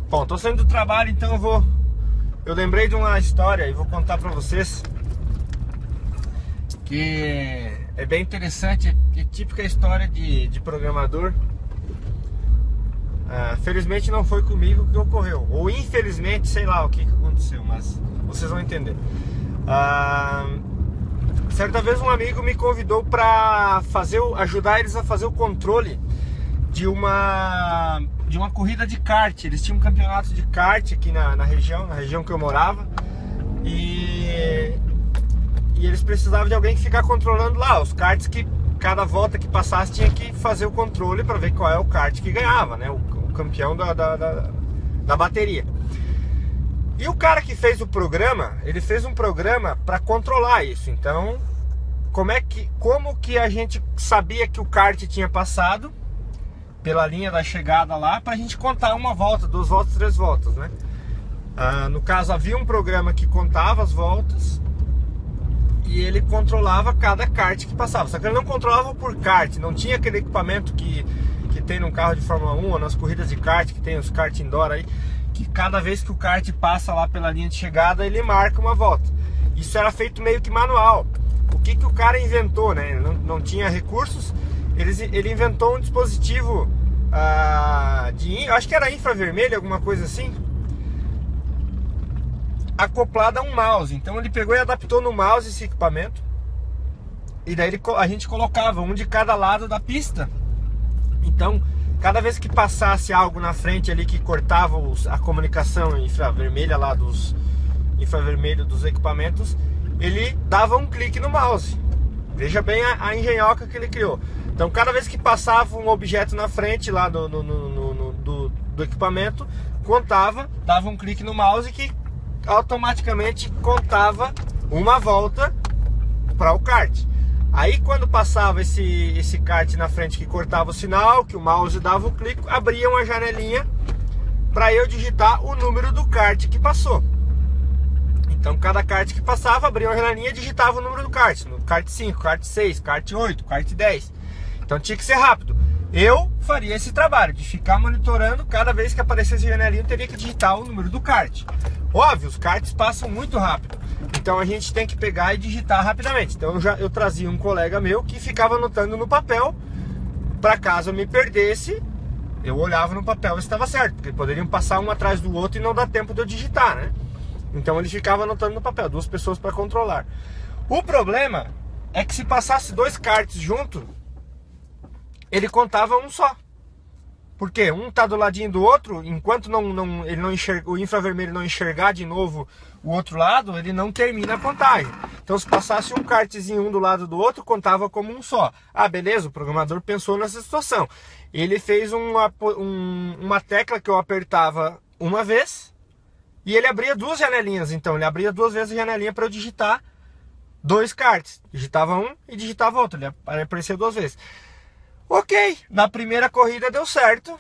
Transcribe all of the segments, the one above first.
Bom, tô saindo do trabalho, então eu lembrei de uma história e vou contar pra vocês, que é bem interessante, é típica história de programador. Felizmente não foi comigo que ocorreu, ou infelizmente, sei lá o que aconteceu, mas vocês vão entender. Certa vez um amigo me convidou para ajudar eles a fazer o controle de uma corrida de kart. Eles tinham um campeonato de kart aqui na região que eu morava, e eles precisavam de alguém que ficar controlando lá os karts, que cada volta que passasse tinha que fazer o controle para ver qual é o kart que ganhava, né? O campeão da bateria. E o cara que fez o programa, ele fez um programa para controlar isso. Então, como que a gente sabia que o kart tinha passado pela linha da chegada lá, pra gente contar uma volta, 2 voltas, 3 voltas, né? No caso, havia um programa que contava as voltas e ele controlava cada kart que passava. Só que ele não controlava por kart, não tinha aquele equipamento que tem num carro de Fórmula 1 ou nas corridas de kart, que tem os kart indoor aí, que cada vez que o kart passa lá pela linha de chegada, ele marca uma volta. Isso era feito meio que manual. O que o cara inventou, né? Ele não tinha recursos, ele inventou um dispositivo eu acho que era infravermelho, alguma coisa assim, acoplado a um mouse. Então ele pegou e adaptou no mouse esse equipamento, e daí a gente colocava um de cada lado da pista. Então, cada vez que passasse algo na frente ali que cortava a comunicação infravermelha lá dos equipamentos, ele dava um clique no mouse. Veja bem a engenhoca que ele criou. Então, cada vez que passava um objeto na frente lá do equipamento, dava um clique no mouse que automaticamente contava uma volta para o kart. Aí, quando passava esse kart na frente que cortava o sinal, que o mouse dava o clique, abria uma janelinha para eu digitar o número do kart que passou. Então, cada kart que passava, abria uma janelinha e digitava o número do kart. No kart 5, kart 6, kart 8, kart 10. Então, tinha que ser rápido. Eu faria esse trabalho de ficar monitorando. Cada vez que aparecesse a janelinha, eu teria que digitar o número do kart. Óbvio, os karts passam muito rápido, então a gente tem que pegar e digitar rapidamente. Então eu trazia um colega meu que ficava anotando no papel, para caso eu me perdesse, eu olhava no papel e estava certo, porque poderiam passar um atrás do outro e não dá tempo de eu digitar, né? Então ele ficava anotando no papel, 2 pessoas para controlar. O problema é que se passasse 2 karts junto, ele contava um só. Porque um tá do ladinho do outro, enquanto o infravermelho não enxergar de novo o outro lado, ele não termina a contagem. Então, se passasse um kartzinho um do lado do outro, contava como um só. Beleza, o programador pensou nessa situação. Ele fez uma tecla que eu apertava uma vez e ele abria 2 janelinhas. Então, ele abria 2 vezes a janelinha para eu digitar 2 karts. Digitava um e digitava outro. Ele aparecia 2 vezes. Ok, na primeira corrida deu certo.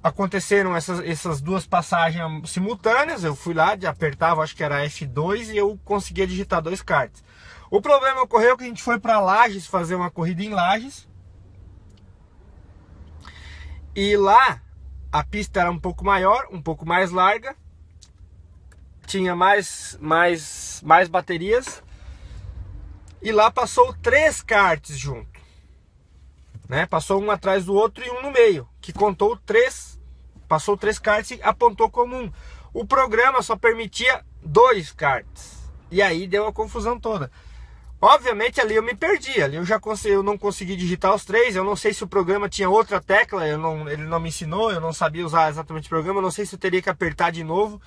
Aconteceram essas 2 passagens simultâneas. Eu fui lá, apertava, acho que era F2, e eu conseguia digitar 2 karts. O problema ocorreu que a gente foi para Lages fazer uma corrida em Lages. E lá a pista era um pouco maior, um pouco mais larga, tinha mais baterias. E lá passou 3 karts junto. Né? Passou um atrás do outro e um no meio, que contou 3, passou 3 karts e apontou como um. O programa só permitia 2 karts, e aí deu a confusão toda. Obviamente ali eu me perdi, ali eu não consegui digitar os 3, eu não sei se o programa tinha outra tecla, ele não me ensinou, eu não sabia usar exatamente o programa, eu não sei se eu teria que apertar de novo,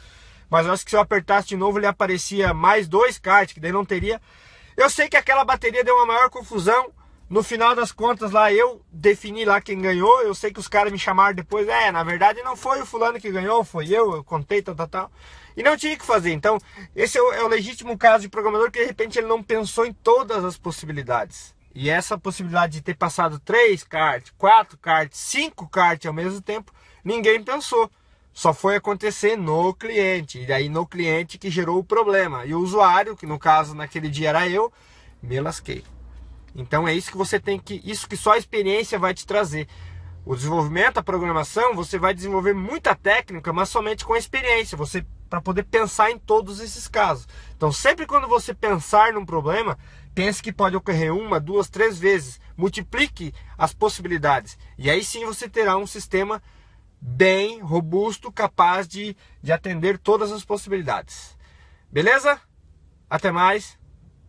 mas eu acho que se eu apertasse de novo ele aparecia mais 2 karts, que daí não teria. Eu sei que aquela bateria deu uma maior confusão. No final das contas lá eu defini lá quem ganhou. Eu sei que os caras me chamaram depois, na verdade não foi o fulano que ganhou, foi eu contei, tal. E não tinha que fazer. Então esse é o legítimo caso de programador que de repente ele não pensou em todas as possibilidades. E essa possibilidade de ter passado 3 karts, 4 karts, 5 karts ao mesmo tempo, ninguém pensou. Só foi acontecer no cliente. E daí no cliente que gerou o problema. E o usuário, que no caso naquele dia era eu, me lasquei. Então é isso que você tem que... Isso que só a experiência vai te trazer. O desenvolvimento, a programação, você vai desenvolver muita técnica, mas somente com experiência, para poder pensar em todos esses casos. Então, sempre quando você pensar num problema, pense que pode ocorrer 1, 2, 3 vezes. Multiplique as possibilidades. E aí sim você terá um sistema bem robusto, capaz de atender todas as possibilidades. Beleza? Até mais.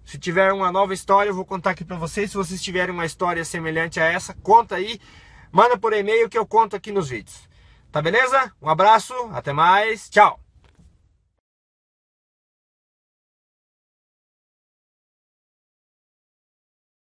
Se tiver uma nova história, eu vou contar aqui para vocês. Se vocês tiverem uma história semelhante a essa, conta aí. Manda por e-mail que eu conto aqui nos vídeos. Tá beleza? Um abraço, até mais, tchau!